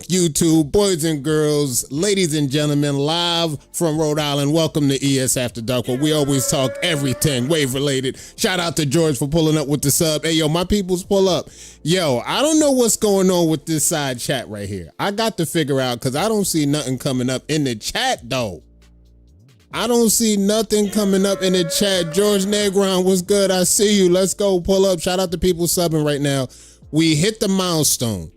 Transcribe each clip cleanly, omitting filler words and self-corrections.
YouTube, boys and girls, ladies and gentlemen, live from Rhode Island. Welcome to ES After Dark, where we always talk everything wave related. Shout out to George for pulling up with the sub. Hey, yo, my peoples, pull up. Yo, I don't know what's going on with this side chat right here. I got to figure out because I don't see nothing coming up in the chat, though. I don't see nothing coming up in the chat. George Negron, what's good? I see you. Let's go. Pull up. Shout out to people subbing right now. We hit the milestone.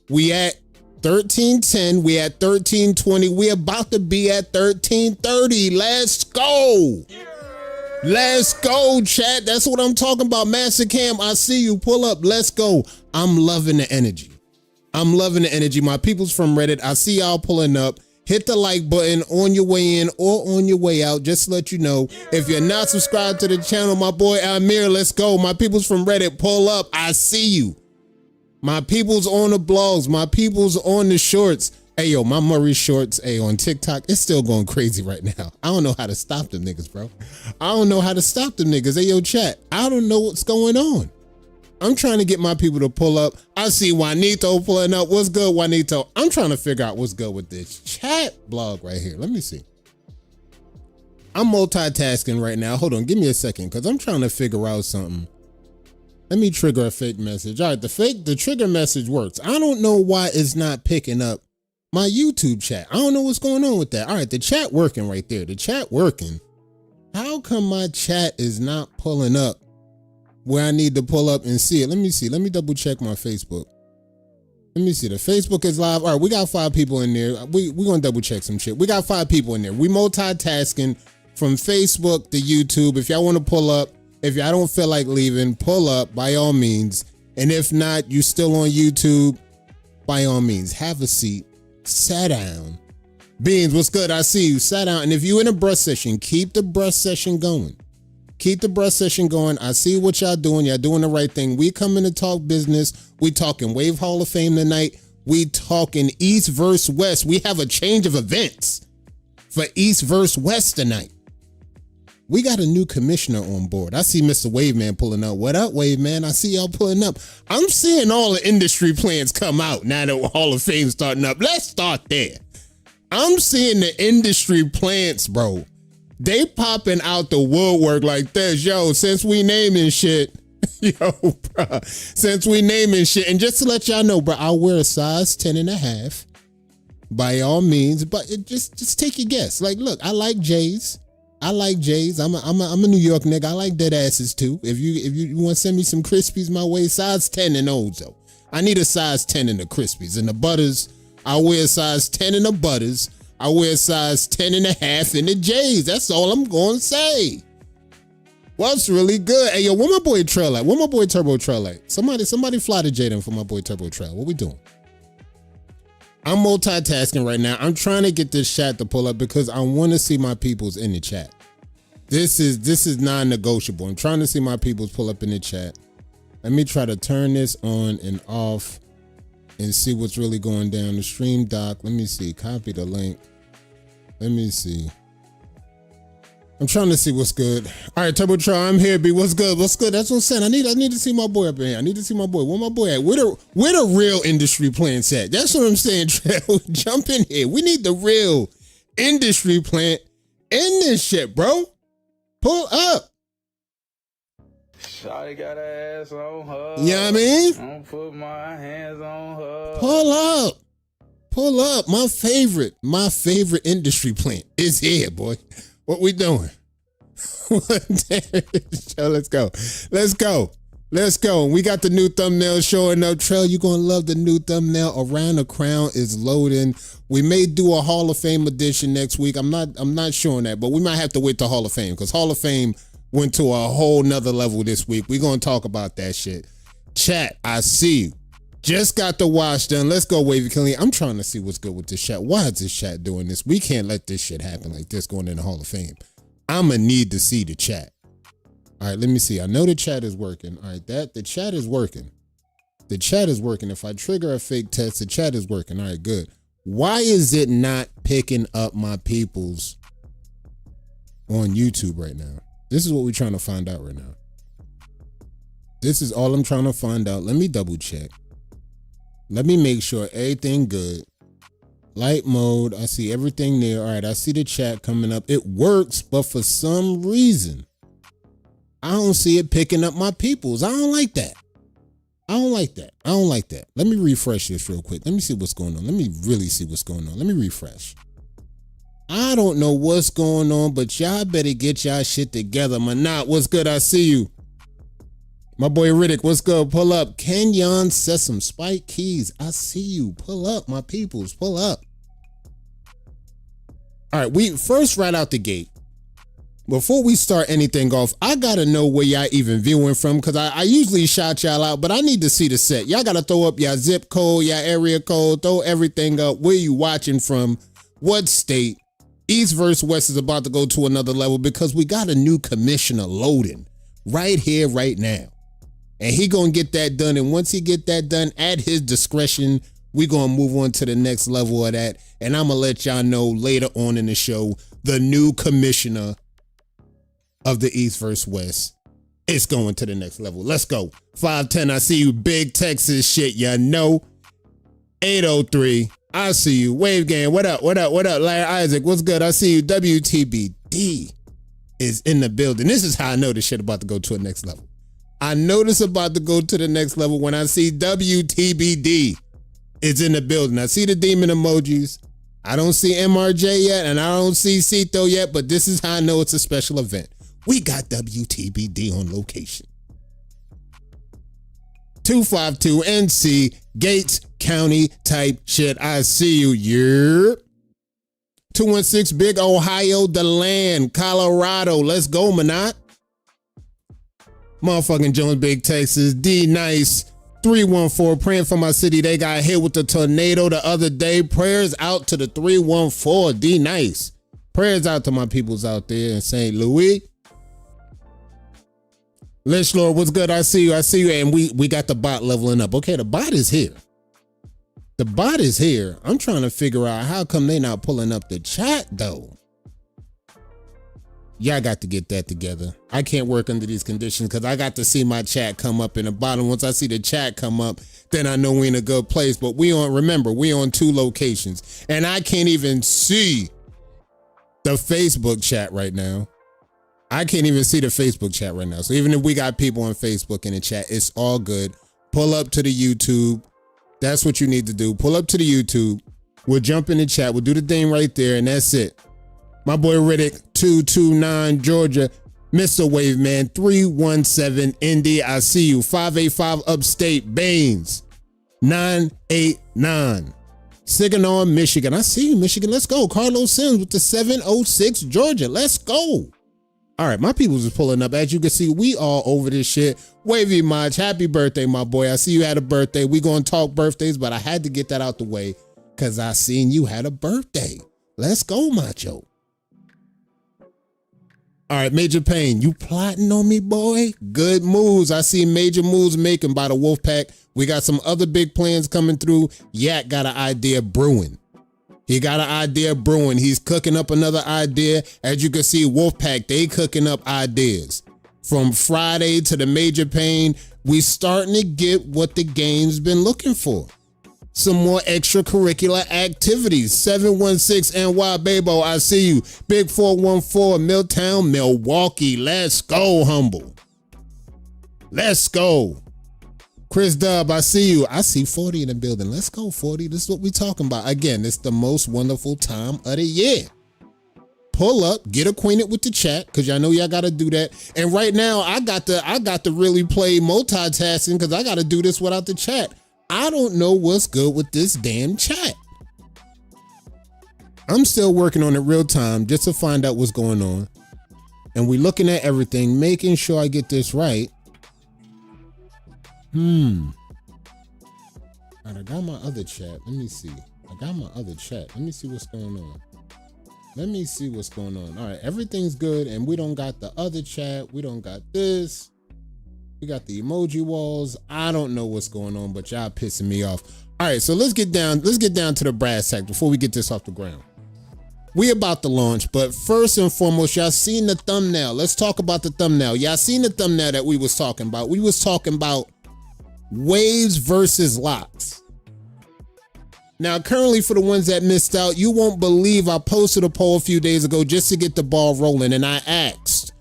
We at 1310, we at 1320, we about to be at 1330. Let's go. Let's go, chat. That's what I'm talking about. Master Cam, I see you. Pull up. Let's go. I'm loving the energy. I'm loving the energy. My people's from Reddit, I see y'all pulling up. Hit the like button on your way in or on your way out. Just to let you know, if you're not subscribed to the channel, my boy Amir, let's go. My people's from Reddit, pull up. I see you. My people's on the blogs, my people's on the shorts. Hey, yo, my Murray shorts, hey, on TikTok, it's still going crazy right now. I don't know how to stop them niggas, bro. I don't know how to stop them niggas. Hey, yo, chat, I don't know what's going on. I'm trying to get my people to pull up. I see Juanito pulling up. What's good, Juanito? I'm trying to figure out what's good with this chat blog right here. Let me see. I'm multitasking right now. Hold on, give me a second, because I'm trying to figure out something. Let me trigger a fake message. All right, the trigger message works. I don't know why it's not picking up my YouTube chat. I don't know what's going on with that. All right, the chat working right there. The chat working. How come my chat is not pulling up where I need to pull up and see it? Let me see. Let me double check my Facebook. Let me see. The Facebook is live. All right, we got 5 people in there. We're going to double check some shit. We got 5 people in there. We multitasking from Facebook to YouTube. If y'all want to pull up, if y'all don't feel like leaving, pull up by all means. And if not, you still on YouTube, by all means, have a seat, sit down. Beans, what's good? I see you, sat down. And if you in a brush session, keep the brush session going. Keep the brush session going. I see what y'all doing. Y'all doing the right thing. We coming to talk business. We talking Wave Hall of Fame tonight. We talking East versus West. We have a change of events for East versus West tonight. We got a new commissioner on board. I see Mr. Waveman pulling up. What up, Waveman? I see y'all pulling up. I'm seeing all the industry plans come out now that Hall of Fame starting up. Let's start there. I'm seeing the industry plants, bro. They popping out the woodwork like this. Yo, since we naming shit, yo, bro, since we naming shit. And just to let y'all know, bro, I'll wear a size 10.5 by all means, but just take your guess. Like, look, I like J's. I like J's. I'm a New York nigga. I like dead asses too. If you want to send me some Krispies my way, size 10 and olds though. I need a size 10 in the Krispies. And the butters, I wear a size 10 in the butters. I wear a size 10.5 in the J's. That's all I'm going to say. What's really good? Hey, yo, where my boy Trail at? Where my boy Turbo Trail at? Somebody fly to Jaden for my boy Turbo Trail. What we doing? I'm multitasking right now. I'm trying to get this chat to pull up because I want to see my peoples in the chat. This is non-negotiable. I'm trying to see my peoples pull up in the chat. Let me try to turn this on and off and see what's really going down. The stream doc. Let me see. Copy the link. Let me see. I'm trying to see what's good. All right, Turbo Trail, I'm here, B. What's good? What's good? That's what I'm saying. I need to see my boy up in here. I need to see my boy. Where my boy at? Where the real industry plants at? That's what I'm saying, Trail. Jump in here. We need the real industry plant in this shit, bro. Pull up. Shawty got her ass on her. You know what I mean? Don't put my hands on her. Pull up. Pull up. My favorite industry plant is here, boy. What we doing? Let's go. Let's go. Let's go. We got the new thumbnail showing up. Trail, you're going to love the new thumbnail. Around the Crown is loading. We may do a Hall of Fame edition next week. I'm not showing that, but we might have to wait to Hall of Fame because Hall of Fame went to a whole nother level this week. We're going to talk about that shit. Chat, I see you. Just got the wash done. Let's go, Wavy Killing. I'm trying to see what's good with this chat. Why is this chat doing this? We can't let this shit happen like this going in the Hall of Fame. I'm going to need to see the chat. All right, let me see. I know the chat is working. All right, the chat is working. The chat is working. If I trigger a fake test, the chat is working. All right, good. Why is it not picking up my peoples on YouTube right now? This is what we're trying to find out right now. This is all I'm trying to find out. Let me double check. Let me make sure everything good. Light mode, I see everything there. All right, I see the chat coming up. It works, but for some reason, I don't see it picking up my peoples. I don't like that. I don't like that. I don't like that. Let me refresh this real quick. Let me see what's going on. Let me really see what's going on. Let me refresh. I don't know what's going on, but y'all better get y'all shit together. Manat, what's good? I see you. My boy Riddick, what's good? Pull up. Kenyon Sesame, Spike Keys, I see you. Pull up, my peoples. Pull up. All right, we first right out the gate. Before we start anything off, I gotta know where y'all even viewing from, because I usually shout y'all out, but I need to see the set. Y'all gotta throw up y'all zip code, y'all area code, throw everything up. Where you watching from? What state? East versus West is about to go to another level because we got a new commissioner loading right here, right now. And he gonna get that done, and once he get that done at his discretion, we gonna move on to the next level of that. And I'm gonna let y'all know later on in the show, the new commissioner of the East versus West. It's going to the next level. Let's go. 510, I see you. Big Texas shit, you know. 803, I see you. Wave Gang, what up, what up, what up? Larry Isaac, what's good? I see you. WTBD is in the building. This is how I know this shit about to go to a next level. I know this about to go to the next level when I see WTBD is in the building. I see the demon emojis. I don't see MRJ yet, and I don't see Cito yet, but this is how I know it's a special event. We got WTBD on location. 252 NC, Gates County type shit. I see you. Yeah. 216 Big Ohio, the land, Colorado. Let's go, Manat. Motherfucking Jones, Big Texas. D Nice. 314, praying for my city. They got hit with the tornado the other day. Prayers out to the 314. D Nice. Prayers out to my peoples out there in St. Louis. Lynch Lord, what's good? I see you. I see you. And we got the bot leveling up. Okay, the bot is here. The bot is here. I'm trying to figure out how come they not pulling up the chat though. Y'all got to get that together. I can't work under these conditions because I got to see my chat come up in the bottom. Once I see the chat come up, then I know we in a good place. But remember, we on 2 locations. And I can't even see the Facebook chat right now. I can't even see the Facebook chat right now. So even if we got people on Facebook in the chat, it's all good. Pull up to the YouTube. That's what you need to do. Pull up to the YouTube. We'll jump in the chat. We'll do the thing right there, and that's it. My boy Riddick, 229 Georgia. Mr. Waveman, 317 Indy. I see you. 585 Upstate Baines. 989. Saginaw, Michigan. I see you, Michigan. Let's go. Carlos Sims with the 706 Georgia. Let's go. All right, my people's is pulling up. As you can see, we all over this shit. Wavy Maj, happy birthday, my boy. I see you had a birthday. We gonna talk birthdays, but I had to get that out the way because I seen you had a birthday. Let's go, macho. All right, Major Payne, you plotting on me, boy? Good moves. I see major moves making by the Wolfpack. We got some other big plans coming through. Yak got an idea brewing. He got an idea brewing. He's cooking up another idea. As you can see, Wolfpack, they cooking up ideas. From Friday to the Major Payne, we starting to get what the game's been looking for. Some more extracurricular activities. 716 NY Babo, I see you. Big 414 Milltown, Milwaukee. Let's go, Humble. Let's go. Chris Dub, I see you. I see 40 in the building. Let's go, 40. This is what we talking about. Again, it's the most wonderful time of the year. Pull up, get acquainted with the chat, because y'all know y'all got to do that. And right now, I got to really play multitasking because I got to do this without the chat. I don't know what's good with this damn chat. I'm still working on it real time just to find out what's going on. And we looking at everything, making sure I get this right. All right, I got my other chat. Let me see. I got my other chat. Let me see what's going on. Let me see what's going on. All right, everything's good, and we don't got the other chat. We don't got this. We got the emoji walls. I don't know what's going on, but y'all pissing me off. All right, so let's get down to the brass tack before we get this off the ground. We about to launch, but first and foremost, y'all seen the thumbnail. Let's talk about the thumbnail. Y'all seen the thumbnail that we was talking about. We was talking about Waves versus Locs. Now, currently, for the ones that missed out, you won't believe I posted a poll a few days ago just to get the ball rolling, and I asked,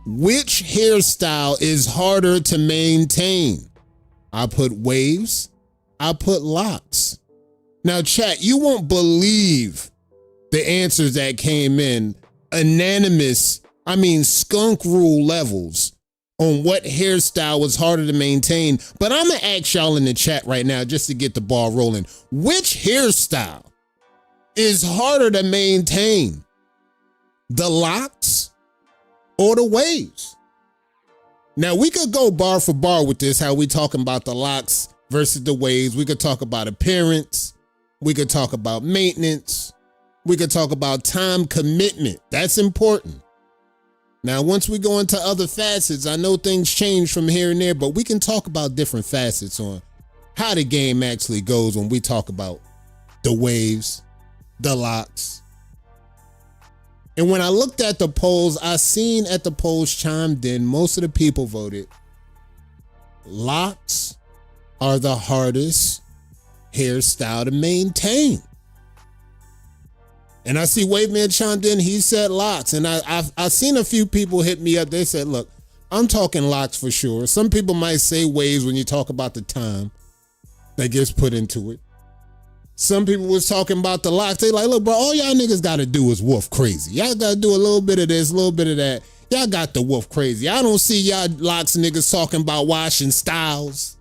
which hairstyle is harder to maintain? I put waves, I put locks. Now, chat, you won't believe the answers that came in, skunk rule levels on what hairstyle was harder to maintain. But I'm gonna ask y'all in the chat right now just to get the ball rolling. Which hairstyle is harder to maintain? The locks or the waves? Now we could go bar for bar with this, how we talking about the locks versus the waves. We could talk about appearance. We could talk about maintenance. We could talk about time commitment. That's important. Now, once we go into other facets, I know things change from here and there, but we can talk about different facets on how the game actually goes when we talk about the waves, the locks. And when I looked at the polls, I seen at the polls chimed in, most of the people voted locks are the hardest hairstyle to maintain. And I see Waveman chimed in, he said locks. And I've seen a few people hit me up. They said, look, I'm talking locks for sure. Some people might say waves when you talk about the time that gets put into it. Some people was talking about the locks. They like, look, bro, all y'all niggas got to do is WHOF crazy. Y'all got to do a little bit of this, a little bit of that. Y'all got the WHOF crazy. I don't see y'all locks niggas talking about washing styles.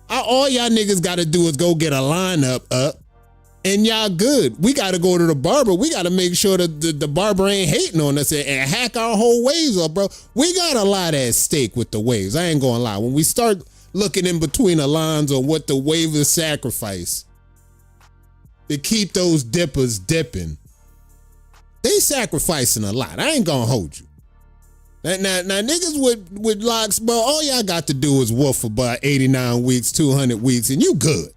All y'all niggas got to do is go get a lineup up. And y'all good. We got to go to the barber. We got to make sure that the barber ain't hating on us and hack our whole waves up, bro. We got a lot at stake with the waves. I ain't going to lie. When we start looking in between the lines on what the waivers sacrifice to keep those dippers dipping, they sacrificing a lot. I ain't going to hold you. Now, niggas with locks, bro, all y'all got to do is WHOF for about 89 weeks, 200 weeks, and you good.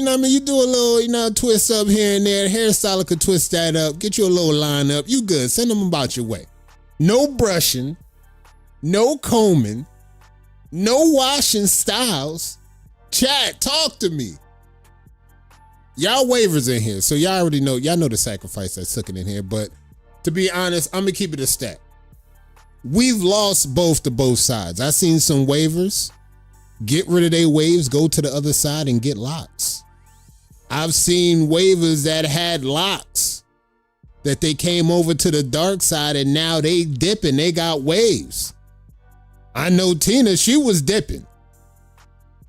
You know what I mean? You do a little, twist up here and there. The hairstyler could twist that up. Get you a little line up. You good. Send them about your way. No brushing. No combing. No washing styles. Chat, talk to me. Y'all waivers in here. So y'all already know. Y'all know the sacrifice that's took it in here. But to be honest, I'm going to keep it a stat. We've lost both to both sides. I seen some waivers get rid of their waves, go to the other side and get locks. I've seen waivers that had locks that they came over to the dark side and now they dipping, they got waves. I know Tina, she was dipping.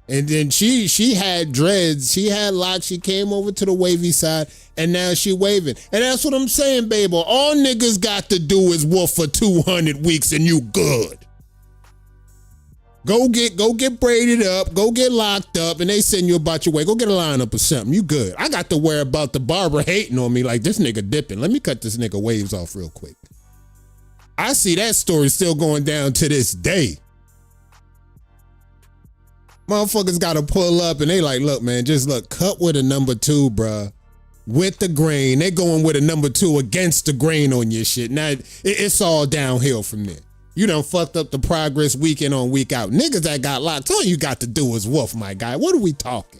And then she had dreads, she had locks, she came over to the wavy side and now she waving. And that's what I'm saying, baby. All niggas got to do is WHOF for 200 weeks and you good. Go get braided up, go get locked up, and they send you about your way. Go get a lineup or something. You good. I got to worry about the barber hating on me like this nigga dipping. Let me cut this nigga waves off real quick. I see that story still going down to this day. Motherfuckers got to pull up and they like, look, man, just look, cut with a number 2, bruh. With the grain. They going with a number 2 against the grain on your shit. Now, it's all downhill from there. You done fucked up the progress week in on week out. Niggas that got locked, all you got to do is WHOF, my guy. What are we talking?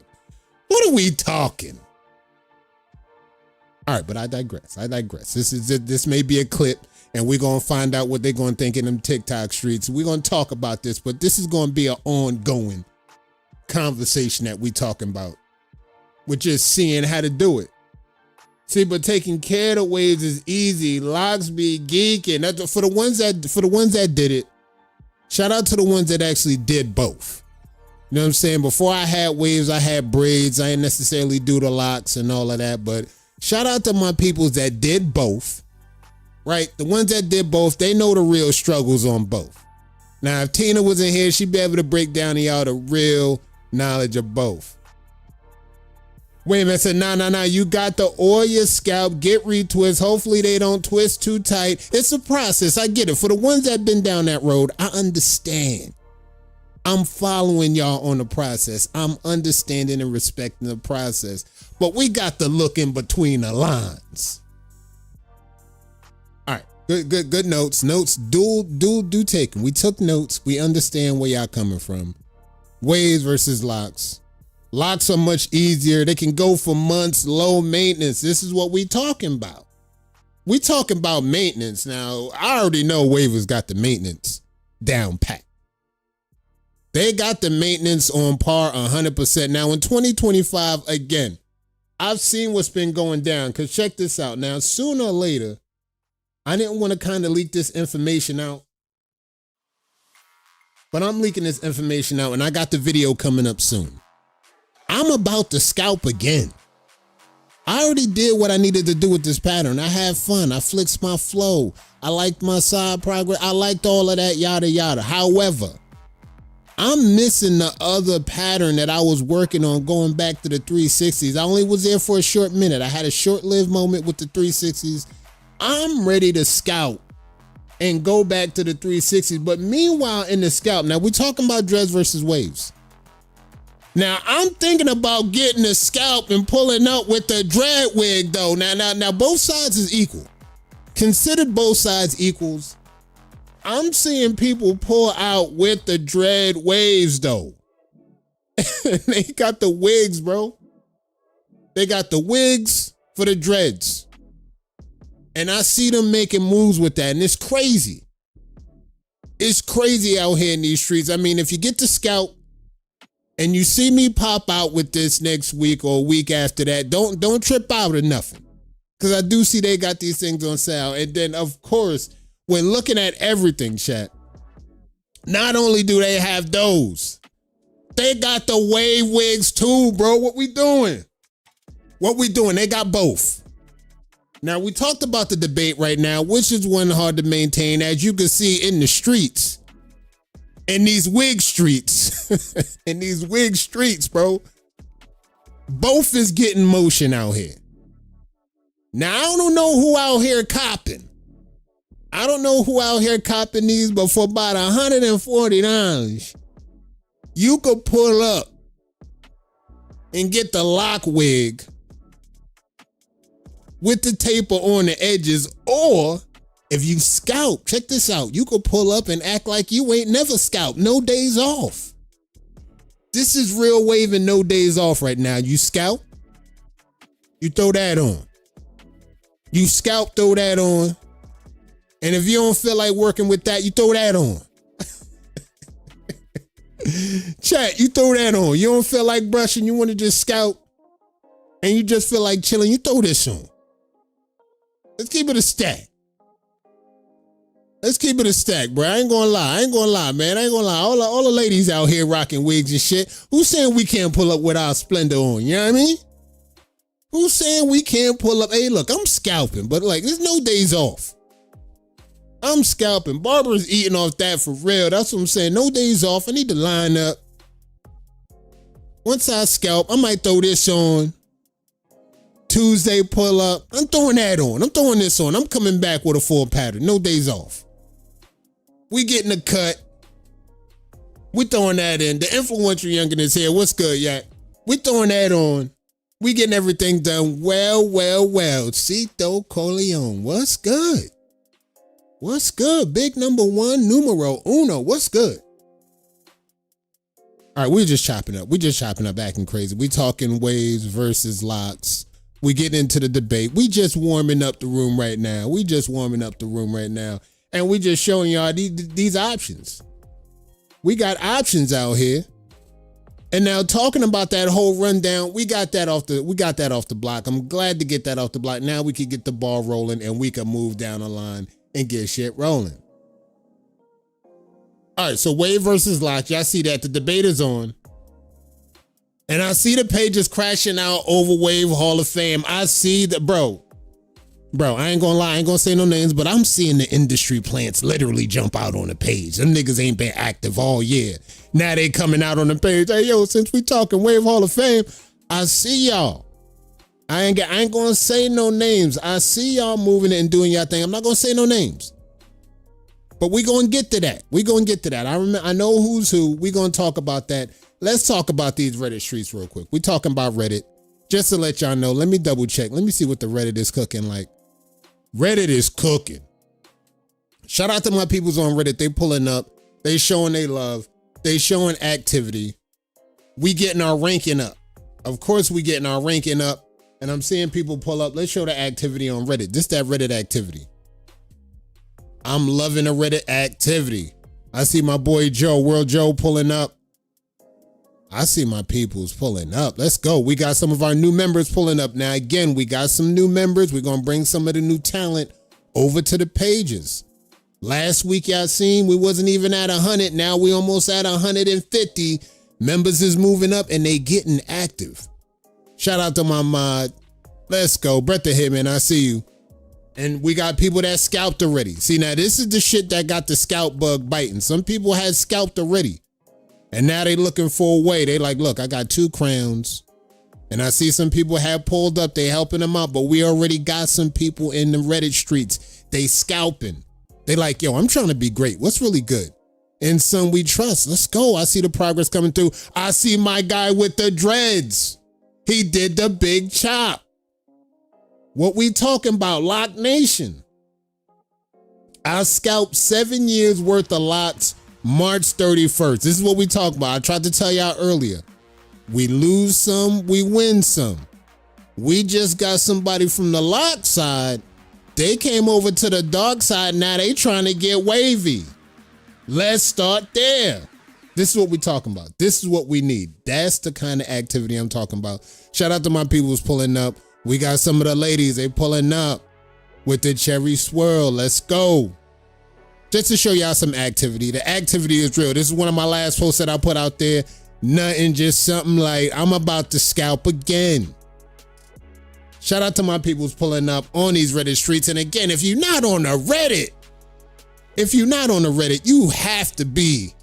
What are we talking? All right, but I digress. This may be a clip, and we're going to find out what they're going to think in them TikTok streets. We're going to talk about this, but this is going to be an ongoing conversation that we talking about. We're just seeing how to do it. See, but taking care of the waves is easy. Locs be geeking. For the ones that did it, shout out to the ones that actually did both. You know what I'm saying? Before I had waves, I had braids. I didn't necessarily do the locks and all of that, but shout out to my peoples that did both, right? The ones that did both, they know the real struggles on both. Now, if Tina was in here, she'd be able to break down to y'all the real knowledge of both. Wait a minute, I said, nah, you got to oil your scalp, get retwist. Hopefully they don't twist too tight. It's a process, I get it. For the ones that been down that road, I understand. I'm following y'all on the process. I'm understanding and respecting the process. But we got to look in between the lines. All right, good notes. Notes, do take them. We took notes. We understand where y'all coming from. Waves versus locks. Locs are much easier. They can go for months, low maintenance. This is what we talking about. We talking about maintenance. Now, I already know Waivers got the maintenance down pat. They got the maintenance on par 100%. Now, in 2025, again, I've seen what's been going down, because check this out. Now, sooner or later, I didn't want to kind of leak this information out, but I'm leaking this information out, and I got the video coming up soon. I'm about to scalp again. I already did what I needed to do with this pattern. I had fun. I flexed my flow. I liked my side progress. I liked all of that, yada, yada. However, I'm missing the other pattern that I was working on going back to the 360s. I only was there for a short minute. I had a short-lived moment with the 360s. I'm ready to scout and go back to the 360s. But meanwhile, in the scalp, now we're talking about dreads versus waves. Now, I'm thinking about getting a scalp and pulling up with the dread wig, though. Now, both sides is equal. Considered both sides equals. I'm seeing people pull out with the dread waves, though. They got the wigs, bro. They got the wigs for the dreads. And I see them making moves with that, and it's crazy. It's crazy out here in these streets. I mean, if you get to scout and you see me pop out with this next week or a week after that, don't trip out or nothing. Because I do see they got these things on sale. And then, of course, when looking at everything, chat, not only do they have those, they got the wave wigs too, bro. What we doing? What we doing? They got both. Now, we talked about the debate right now, which is one hard to maintain, as you can see in the streets. In these wig streets. In these wig streets, bro. Both is getting motion out here. Now, I don't know who out here copping. I don't know who out here copping these, but for about $140, you could pull up and get the lock wig with the taper on the edges, or if you scalp, check this out, you could pull up and act like you ain't never scalped. No days off. This is real wave and no days off right now. You scalp, you throw that on. You scalp, throw that on. And if you don't feel like working with that, you throw that on. Chat, you throw that on. You don't feel like brushing, you want to just scalp, and you just feel like chilling, you throw this on. Let's keep it a stack. Let's keep it a stack, bro. I ain't gonna lie, man. I ain't gonna lie. All the ladies out here rocking wigs and shit. Who's saying we can't pull up with our splendor on? You know what I mean? Who's saying we can't pull up? Hey, look, I'm scalping, but like, there's no days off. I'm scalping. Barbara's eating off that for real. That's what I'm saying. No days off. I need to line up. Once I scalp, I might throw this on. Tuesday pull up. I'm throwing that on. I'm throwing this on. I'm coming back with a full pattern. No days off. We getting a cut. We throwing that in. The influential youngin is here. What's good, Yak? We throwing that on. We getting everything done well. Cito Corleone. What's good? What's good? Big number one, numero uno. What's good? All right, we're just chopping up. We're just chopping up, acting crazy. We talking waves versus locks. We get into the debate. We just warming up the room right now. And we just showing y'all these options. We got options out here. And now talking about that whole rundown, we got that off the block. I'm glad to get that off the block. Now we can get the ball rolling and we can move down the line and get shit rolling. All right, so wave versus lock. Y'all see that the debate is on. And I see the pages crashing out over Wave Hall of Fame. I see the bro, I ain't gonna lie, I ain't gonna say no names, but I'm seeing the industry plants literally jump out on the page. Them niggas ain't been active all year. Now they coming out on the page. Hey, yo, since we talking Wave Hall of Fame, I see y'all. I ain't gonna say no names. I see y'all moving it and doing y'all thing. I'm not gonna say no names. But we gonna get to that. I know who's who. We gonna talk about that. Let's talk about these Reddit streets real quick. We talking about Reddit. Just to let y'all know, let me double check. Let me see what the Reddit is cooking like. Reddit is cooking. Shout out to my peoples on Reddit. They pulling up. They showing they love. They showing activity. We getting our ranking up. Of course, we getting our ranking up, and I'm seeing people pull up. Let's show the activity on Reddit. This that Reddit activity. I'm loving the Reddit activity. I see my boy Joe, World Joe, pulling up. I see my peoples pulling up. Let's go. We got some of our new members pulling up. Now, again, we got some new members. We're going to bring some of the new talent over to the pages. Last week, y'all seen we wasn't even at 100. Now we almost at 150. Members is moving up and they getting active. Shout out to my mod. Let's go. Brett the Hitman, I see you. And we got people that scalped already. See, now this is the shit that got the scalp bug biting. Some people had scalped already. And now they looking for a way. They like, look, I got 2 crowns. And I see some people have pulled up. They helping them out. But we already got some people in the Reddit streets. They scalping. They like, yo, I'm trying to be great. What's really good? In some we trust. Let's go. I see the progress coming through. I see my guy with the dreads. He did the big chop. What we talking about? Loc Nation. I scalped 7 years worth of lots March 31st. This is what we talk about. I tried to tell y'all earlier. We lose some, we win some. We just got somebody from the Loc side. They came over to the dark side. Now they trying to get wavy. Let's start there. This is what we talking about. This is what we need. That's the kind of activity I'm talking about. Shout out to my people who's pulling up. We got some of the ladies, they pulling up with the cherry swirl. Let's go. Just to show y'all some activity. The activity is real. This is one of my last posts that I put out there. Nothing, just something like, I'm about to scalp again. Shout out to my people who's pulling up on these Reddit streets. And again, if you're not on the Reddit, you have to be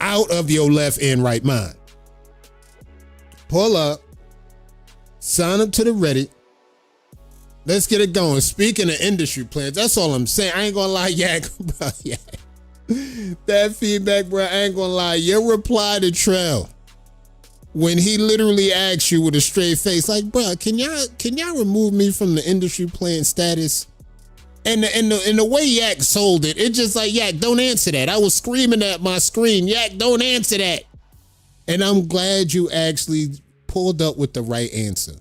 out of your left and right mind. Pull up, sign up to the Reddit. Let's get it going. Speaking of industry plans, that's all I'm saying. I ain't gonna lie, Yak, bro, Yak. That feedback, bro, I ain't gonna lie. Your reply to Trell, when he literally asks you with a straight face, like, bro, can y'all remove me from the industry plan status? And the way Yak sold it, it's just like, Yak, don't answer that. I was screaming at my screen, Yak, don't answer that. And I'm glad you actually pulled up with the right answer.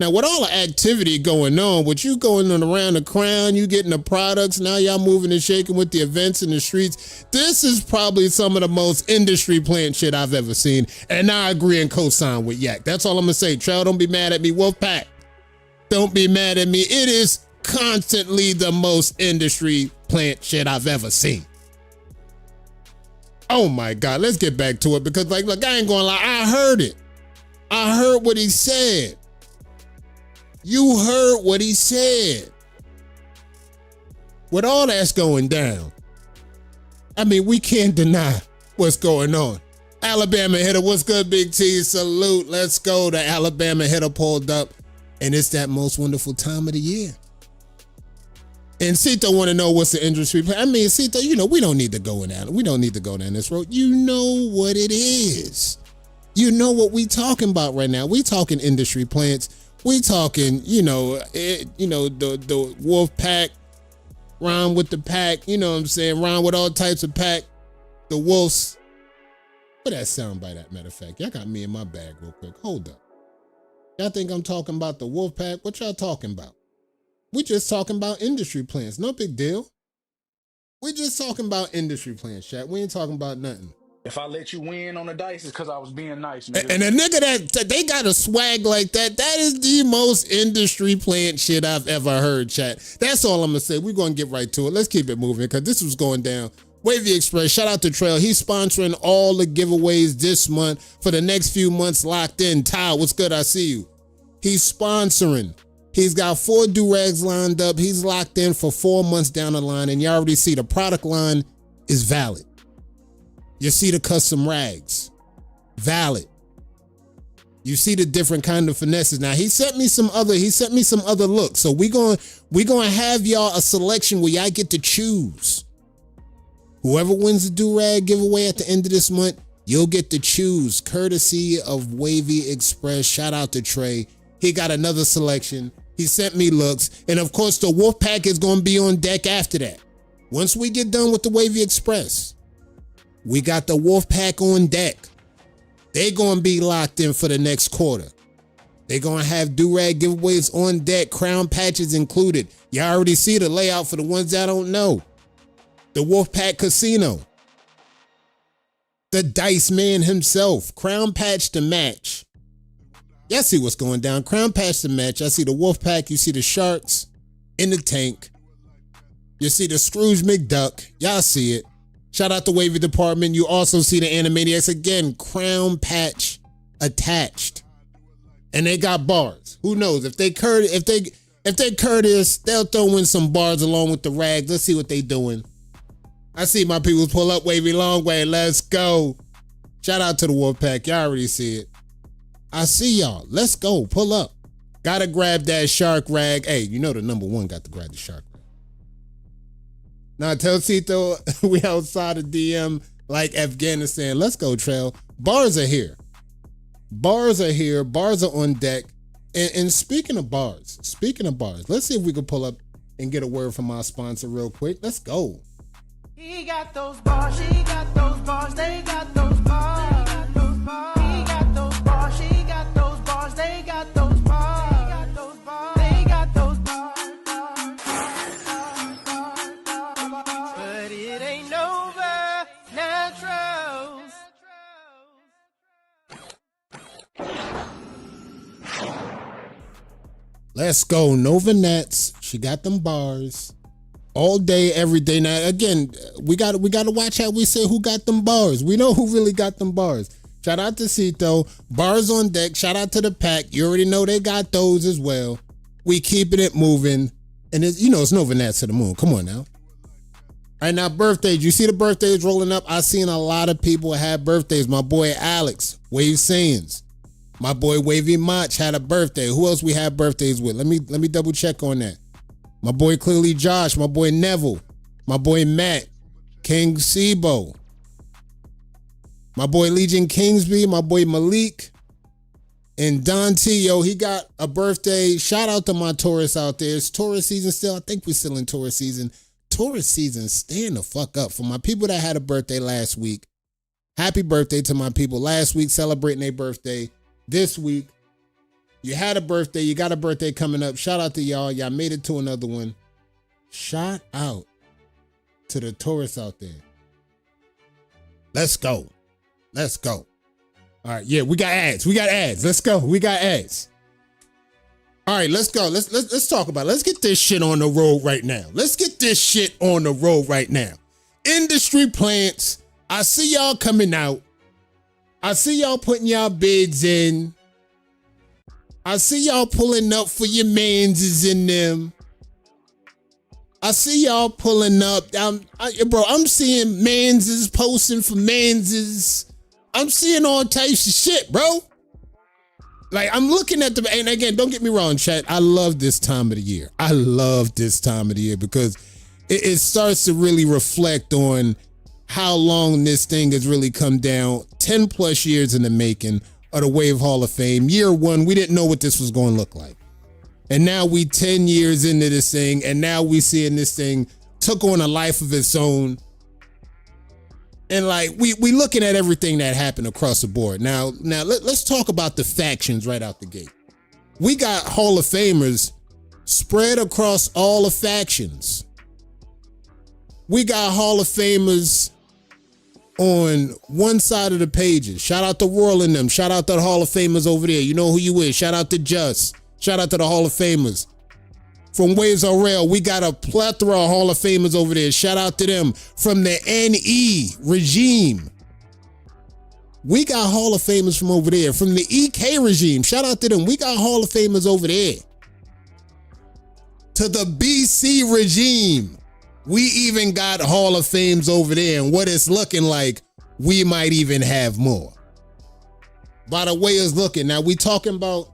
Now, with all the activity going on, with you going on around the crown, you getting the products, now y'all moving and shaking with the events in the streets, this is probably some of the most industry plant shit I've ever seen. And I agree and co-sign with Yak. That's all I'm gonna say. Trell, don't be mad at me. Wolfpack, don't be mad at me. It is constantly the most industry plant shit I've ever seen. Oh my God, let's get back to it because, like, look, I ain't gonna lie, I heard it. I heard what he said. You heard what he said. With all that's going down, I mean, we can't deny what's going on. Alabama hitter, what's good, Big T? Salute. Let's go. The Alabama hitter pulled up, and it's that most wonderful time of the year. And Cito want to know what's the industry plan. I mean, Cito, you know, we don't need to go in that. We don't need to go down this road. You know what it is. You know what we talking about right now. We talking industry plants. We talking, the wolf pack, rhyme with the pack, you know what I'm saying? Rhyme with all types of pack, the wolves. What that sound by that, matter of fact? Y'all got me in my bag real quick. Hold up. Y'all think I'm talking about the wolf pack? What y'all talking about? We just talking about industry plans. No big deal. We just talking about industry plans, chat. We ain't talking about nothing. If I let you win on the dice, it's because I was being nice, nigga. And a nigga that they got a swag like that, that is the most industry plant shit I've ever heard, chat. That's all I'm gonna say. We're gonna get right to it. Let's keep it moving because this was going down. Wavy Express, shout out to Trail. He's sponsoring all the giveaways this month for the next few months. Locked in. Ty, what's good? I see you. He's sponsoring. He's got 4 do-rags lined up. He's locked in for 4 months down the line, and you already see the product line is valid. You see the custom rags, valid. You see the different kind of finesses. Now he sent me some other looks. So we gonna have y'all a selection where y'all get to choose. Whoever wins the do-rag giveaway at the end of this month, you'll get to choose, courtesy of Wavy Express. Shout out to Trey. He got another selection. He sent me looks. And of course, the wolf pack is gonna be on deck after that. Once we get done with the Wavy Express, we got the wolf pack on deck. They gonna be locked in for the next quarter. They gonna have do-rag giveaways on deck, crown patches included. You already see the layout for the ones that don't know. The Wolfpack Casino. The Dice Man himself. Crown patch to match. Y'all see what's going down. Crown patch to match. I see the Wolfpack. You see the Sharks in the tank. You see the Scrooge McDuck. Y'all see it. Shout out to Wavy Department. You also see the Animaniacs. Again, crown patch attached. And they got bars. Who knows? If they courteous, they'll throw in some bars along with the rags. Let's see what they doing. I see my people pull up. Wavy long way. Let's go. Shout out to the Wolfpack. Y'all already see it. I see y'all. Let's go. Pull up. Gotta grab that shark rag. Hey, you know the number one got to grab the shark rag. Now tell Cito we outside of DM like Afghanistan. Let's go, Trail. Bars are here. Bars are here. Bars are on deck. And speaking of bars, let's see if we can pull up and get a word from our sponsor real quick. Let's go. He got those bars, she got those bars, they got those bars. He got those bars, she got those bars, they got those bars. They got those bars. But it ain't over, naturals. Let's go. Nova Nats. She got them bars. All day, every day. Now, again, we got to watch how we say who got them bars. We know who really got them bars. Shout out to Cito. Bars on deck. Shout out to the pack. You already know they got those as well. We keeping it moving. And it's Nova Nats to the moon. Come on now. All right, now birthdays. You see the birthdays rolling up? I seen a lot of people have birthdays. My boy Alex, Wave Sayings. My boy Wavy Mach had a birthday. Who else we have birthdays with? Let me double check on that. My boy Clearly Josh, my boy Neville, my boy Matt, King Sibo, my boy Legion Kingsby, my boy Malik, and Don Tio. He got a birthday. Shout out to my Taurus out there. It's Taurus season still. I think we're still in Taurus season. Taurus season, stand the fuck up. For my people that had a birthday last week, happy birthday to my people last week celebrating their birthday. This week, you had a birthday, you got a birthday coming up. Shout out to y'all. Y'all made it to another one. Shout out to the Taurus out there. Let's go. Let's go. All right, yeah, we got ads. Let's go. We got ads. All right, let's go. Let's talk about it. Let's get this shit on the road right now. Industry plants. I see y'all coming out. I see y'all putting y'all bids in. I see y'all pulling up for your manses in them. I see y'all pulling up. I'm seeing manses posting for manses. I'm seeing all types of shit, bro. Like, I'm looking at and again, don't get me wrong, chat. I love this time of the year. Because it starts to really reflect on how long this thing has really come down. 10 plus years in the making of the Wave Hall of Fame. Year one, we didn't know what this was going to look like. And now we 10 years into this thing, and now we seeing this thing took on a life of its own. And like, we looking at everything that happened across the board. Now let's talk about the factions right out the gate. We got Hall of Famers spread across all the factions. We got Hall of Famers on one side of the pages. Shout out to Royal and them. Shout out to the Hall of Famers over there. You know who you is. Shout out to Just. Shout out to the Hall of Famers. From Waves on Rail, we got a plethora of Hall of Famers over there. Shout out to them. From the NE regime, we got Hall of Famers from over there. From the EK regime, shout out to them. We got Hall of Famers over there. To the BC regime, we even got Hall of Fames over there, and what it's looking like, we might even have more. By the way it's looking, now we talking about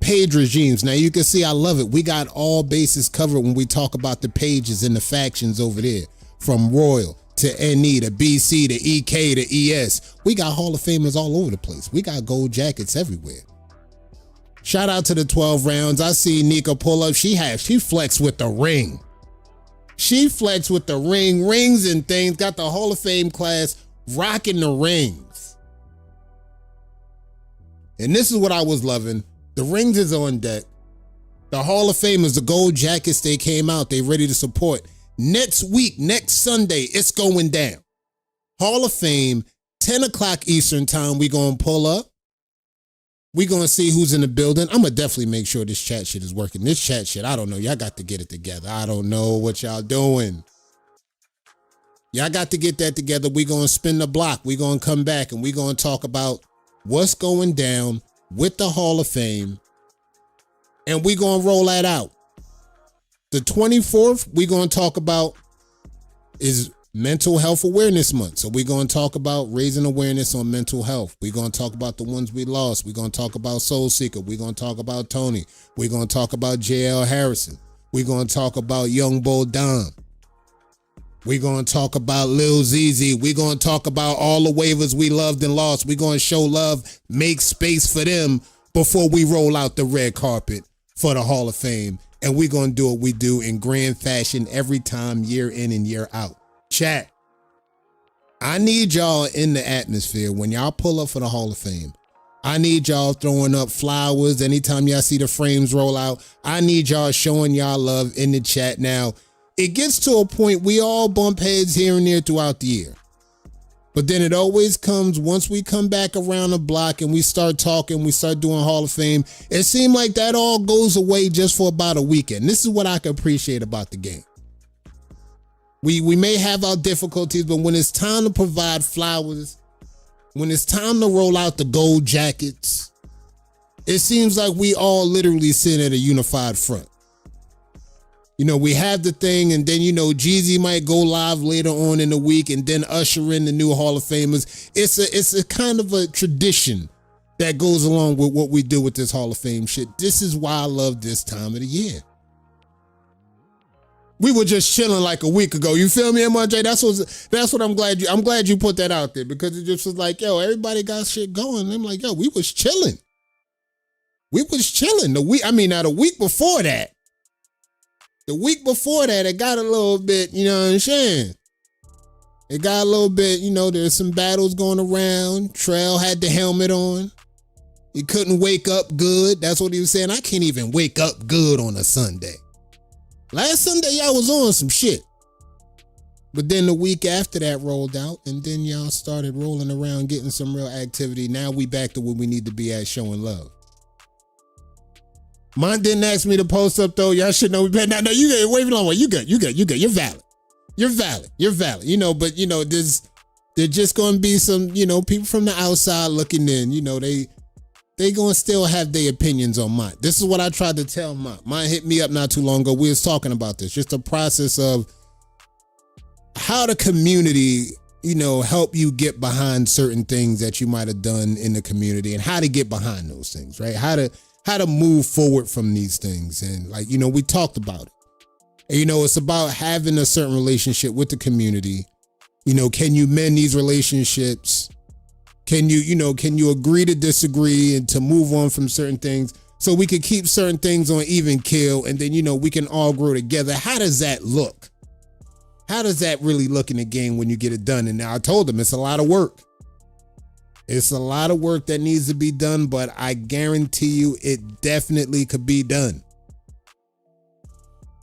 page regimes. Now you can see I love it. We got all bases covered when we talk about the pages and the factions over there. From Royal to NE to BC to EK to ES. We got Hall of Famers all over the place. We got gold jackets everywhere. Shout out to the 12 rounds. I see Nika pull up. She flexed with the ring. Rings and things. Got the Hall of Fame class rocking the rings. And this is what I was loving. The rings is on deck. The Hall of Famers, the gold jackets, they came out. They ready to support. Next week, next Sunday, it's going down. Hall of Fame, 10 o'clock Eastern time, we going to pull up. We going to see who's in the building. I'm going to definitely make sure this chat shit is working. This chat shit, I don't know. Y'all got to get it together. I don't know what y'all doing. Y'all got to get that together. We going to spin the block. We going to come back and we going to talk about what's going down with the Hall of Fame. And we going to roll that out. The 24th, we going to talk about is Mental Health Awareness Month. So we're going to talk about raising awareness on mental health. We're going to talk about the ones we lost. We're going to talk about Soul Seeker. We're going to talk about Tony. We're going to talk about JL Harrison. We're going to talk about Young Bull Dom. We're going to talk about Lil ZZ. We're going to talk about all the waivers we loved and lost. We're going to show love, make space for them before we roll out the red carpet for the Hall of Fame. And we're going to do what we do in grand fashion every time, year in and year out. Chat, I need y'all in the atmosphere when y'all pull up for the Hall of Fame. I need y'all throwing up flowers anytime y'all see the frames roll out. I need y'all showing y'all love in the chat. Now, it gets to a point we all bump heads here and there throughout the year. But then it always comes once we come back around the block and we start talking, we start doing Hall of Fame. It seemed like that all goes away just for about a weekend. This is what I can appreciate about the game. We may have our difficulties, but when it's time to provide flowers, when it's time to roll out the gold jackets, it seems like we all literally sit at a unified front. You know, we have the thing, and then, you know, Jeezy might go live later on in the week and then usher in the new Hall of Famers. It's a kind of a tradition that goes along with what we do with this Hall of Fame shit. This is why I love this time of the year. We were just chilling like a week ago. You feel me, MJ? That's what I'm glad you put that out there, because it just was like, yo, everybody got shit going. And I'm like, yo, we was chilling. We was chilling. The week before that. The week before that, it got a little bit, you know what I'm saying? It got a little bit, you know, there's some battles going around. Trail had the helmet on. He couldn't wake up good. That's what he was saying. I can't even wake up good on a Sunday. Last Sunday, y'all was on some shit. But then the week after that rolled out, and then y'all started rolling around, getting some real activity. Now we back to where we need to be at, showing love. Mine didn't ask me to post up, though. Y'all should know we better. No, you good. Wait a long way. You good. You're valid. You're valid. You know, but, you know, there's just going to be some, you know, people from the outside looking in. You know, they going to still have their opinions on mine. This is what I tried to tell mine. Mine hit me up not too long ago. We was talking about this. Just the process of how the community, you know, help you get behind certain things that you might have done in the community, and how to get behind those things, right? How to move forward from these things. And, like, you know, we talked about it. And, you know, it's about having a certain relationship with the community. You know, can you mend these relationships? Can you agree to disagree and to move on from certain things so we can keep certain things on even keel, and then, you know, we can all grow together? How does that look? How does that really look in the game when you get it done? And now I told them it's a lot of work. It's a lot of work that needs to be done, but I guarantee you it definitely could be done.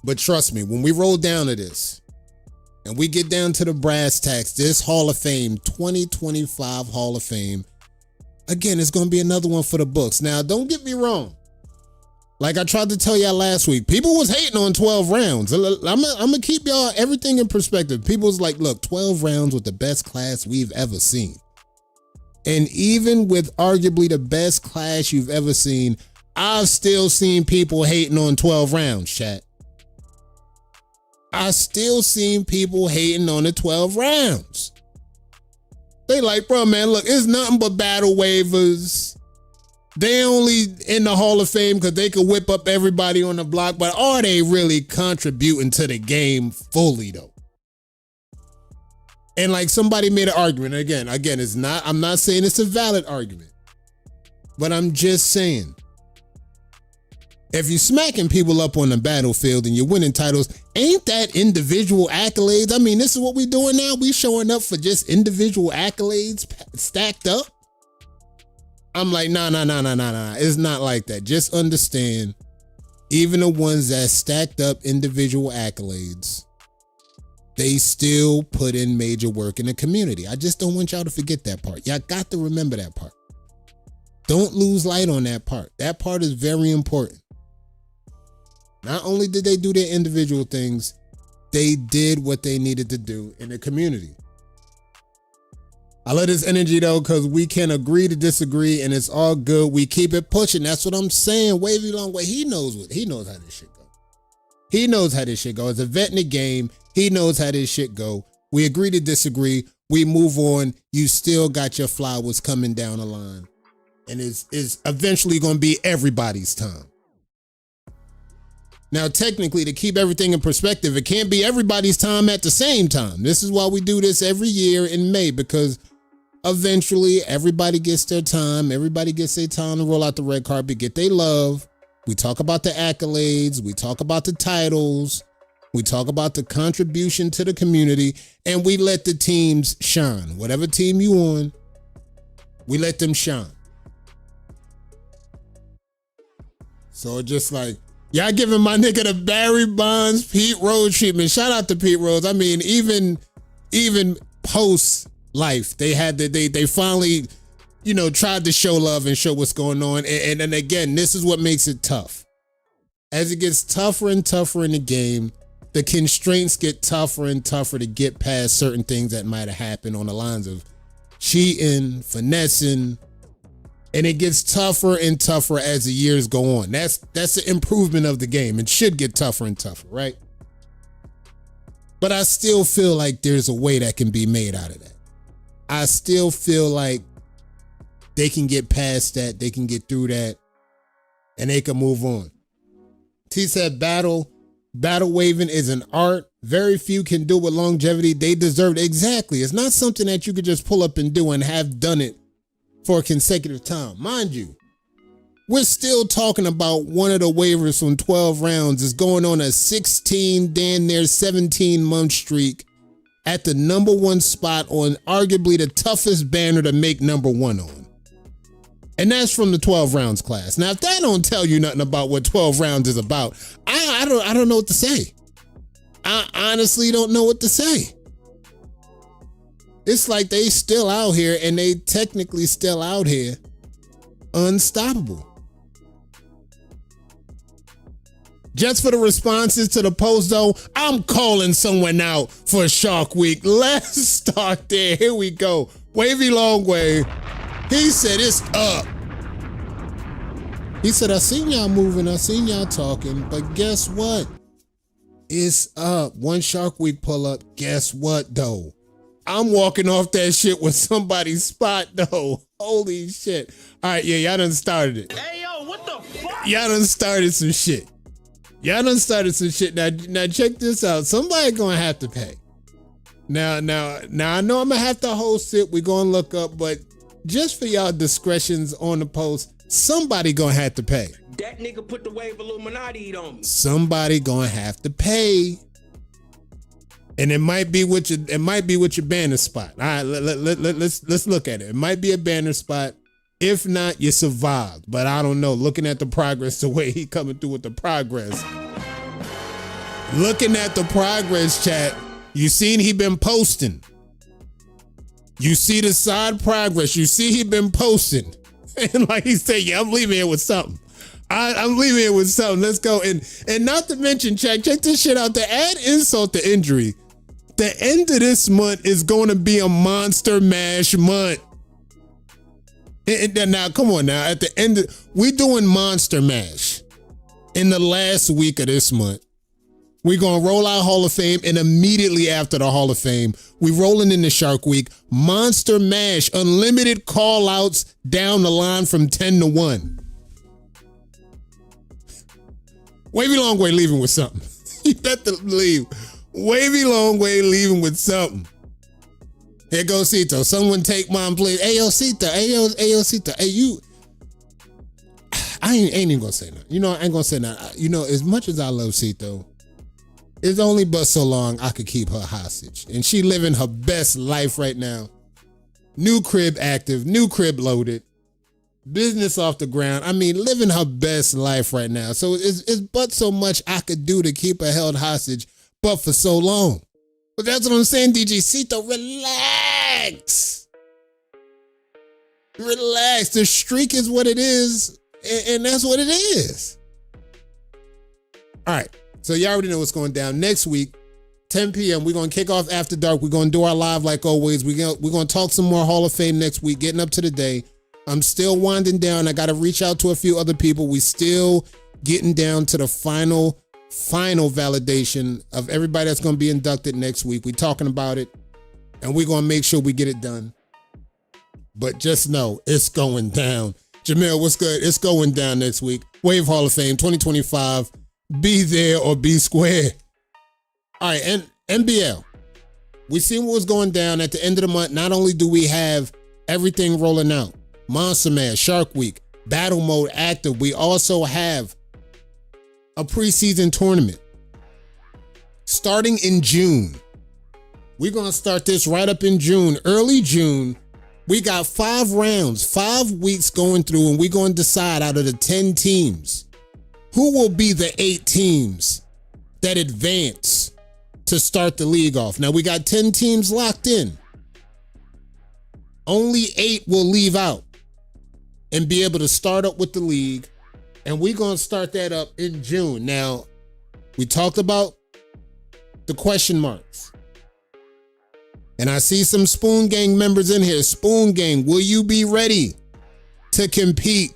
But trust me, when we roll down to this and we get down to the brass tacks, this Hall of Fame, 2025 Hall of Fame, again, it's going to be another one for the books. Now, don't get me wrong. Like I tried to tell y'all last week, people was hating on 12 rounds. I'm going to keep y'all everything in perspective. People was like, look, 12 rounds with the best class we've ever seen. And even with arguably the best class you've ever seen, I've still seen people hating on 12 rounds, chat. I still seen people hating on the 12 rounds. They like, bro, man, look, it's nothing but battle waivers. They only in the Hall of Fame because they could whip up everybody on the block, but are they really contributing to the game fully, though? And like somebody made an argument, again, it's not, I'm not saying it's a valid argument, but I'm just saying, if you're smacking people up on the battlefield and you're winning titles, ain't that individual accolades? I mean, this is what we doing now. We showing up for just individual accolades stacked up. I'm like, nah. It's not like that. Just understand, even the ones that stacked up individual accolades, they still put in major work in the community. I just don't want y'all to forget that part. Y'all got to remember that part. Don't lose light on that part. That part is very important. Not only did they do their individual things, they did what they needed to do in the community. I love this energy though, because we can agree to disagree and it's all good. We keep it pushing. That's what I'm saying. Wavy Long Way. He knows how this shit go. He knows how this shit go. As a vet in the game, he knows how this shit go. We agree to disagree. We move on. You still got your flowers coming down the line. And it's eventually going to be everybody's time. Now, technically, to keep everything in perspective, it can't be everybody's time at the same time. This is why we do this every year in May, because eventually everybody gets their time. Everybody gets their time to roll out the red carpet, get their love. We talk about the accolades. We talk about the titles. We talk about the contribution to the community, and we let the teams shine. Whatever team you on, we let them shine. So just like, y'all giving my nigga the Barry Bonds, Pete Rose treatment. Shout out to Pete Rose. I mean, even post life, they finally, tried to show love and show what's going on. And again, this is what makes it tough. As it gets tougher and tougher in the game, the constraints get tougher and tougher to get past certain things that might have happened on the lines of cheating, finessing, and it gets tougher and tougher as the years go on. That's the improvement of the game. It should get tougher and tougher, right? But I still feel like there's a way that can be made out of that. I still feel like they can get past that, they can get through that, and they can move on. T said battle waving is an art. Very few can do it with longevity. They deserve it. Exactly. It's not something that you could just pull up and do and have done it for a consecutive time. Mind you, we're still talking about one of the waivers from 12 rounds is going on a 16, damn near 17-month streak at the number one spot on arguably the toughest banner to make number one on. And that's from the 12 rounds class. Now, if that don't tell you nothing about what 12 rounds is about, I don't know what to say. I honestly don't know what to say. It's like they still out here, and they technically still out here unstoppable. Just for the responses to the post, though, I'm calling someone out for Shark Week. Let's start there. Here we go. Wavy Long Way. He said it's up. He said, I seen y'all moving, I seen y'all talking, but guess what? It's up. One Shark Week pull up. Guess what, though? I'm walking off that shit with somebody's spot, though. Holy shit. All right, yeah, y'all done started it. Hey, yo, what the fuck? Y'all done started some shit. Now check this out. Somebody gonna have to pay. Now I know I'm gonna have to host it. We're gonna look up, but just for y'all discretions on the post, somebody gonna have to pay. That nigga put the wave Illuminati on me. Somebody gonna have to pay. And it might be with your banner spot. All right, let's look at it. It might be a banner spot. If not, you survived. But I don't know. Looking at the progress, the way he coming through with the progress. Looking at the progress, chat, you seen he been posting. You see the side progress. You see he been posting. And like he said, yeah, I'm leaving here with something. I'm leaving here with something. Let's go. And not to mention, check this shit out. To add insult to injury, the end of this month is going to be a Monster Mash month. And now, come on now. At the end, we doing Monster Mash in the last week of this month. We're going to roll out Hall of Fame, and immediately after the Hall of Fame, we rolling into Shark Week. Monster Mash, unlimited call outs down the line from 10 to 1. Wavy Long Way leaving with something. You better leave. Wavy Long Way leaving with something. Here goes Cito. Someone take mine, please. Ayo, Cito. Ayo, Cito. Hey, you. I ain't even gonna say nothing. I ain't gonna say nothing. As much as I love Cito, it's only but so long I could keep her hostage. And she living her best life right now. New crib active, new crib loaded. business off the ground. I mean, living her best life right now. So it's but so much I could do to keep her held hostage, but for so long. But that's what I'm saying, DJcito, relax. Relax. The streak is what it is, and that's what it is. All right, so you already know what's going down. Next week, 10 p.m., we're going to kick off After Dark. We're going to do our live like always. We're going to talk some more Hall of Fame next week, getting up to the day. I'm still winding down. I got to reach out to a few other people. We still getting down to the final validation of everybody that's going to be inducted next week. We're talking about it, and we're going to make sure we get it done. But just know it's going down. Jamil, what's good? It's going down next week. Wave Hall of Fame 2025. Be there or be square. All right, and NBL. We seen what was going down at the end of the month. Not only do we have everything rolling out, Monster Mash, Shark Week, Battle Mode active, we also have a preseason tournament starting in June. We're going to start this right up in June, early June. We got 5 rounds, 5 weeks going through, and we're going to decide out of the 10 teams, who will be the 8 teams that advance to start the league off. Now, we got 10 teams locked in. Only 8 will leave out and be able to start up with the league, and we're going to start that up in June. Now, we talked about the question marks. And I see some Spoon Gang members in here. Spoon Gang, will you be ready to compete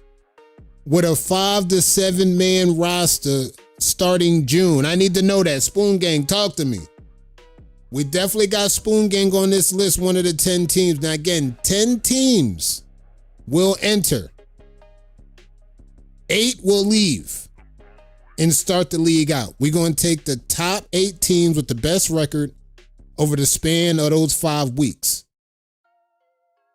with a 5 to 7 man roster starting June? I need to know that. Spoon Gang, talk to me. We definitely got Spoon Gang on this list, one of the 10 teams. Now again, 10 teams will enter. 8 will leave and start the league out. We're going to take the top 8 teams with the best record over the span of those 5 weeks.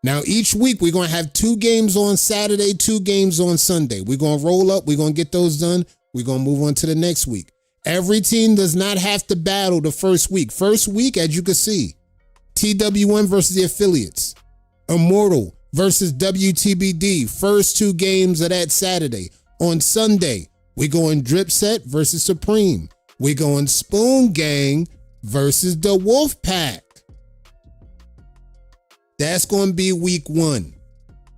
Now, each week, we're going to have 2 games on Saturday, 2 games on Sunday. We're going to roll up. We're going to get those done. We're going to move on to the next week. Every team does not have to battle the first week. First week, as you can see, TWM versus the affiliates. Immortal versus WTBD. First 2 games of that Saturday. On Sunday, we're going Drip Set versus Supreme. We're going Spoon Gang versus the Wolf Pack. That's going to be week 1.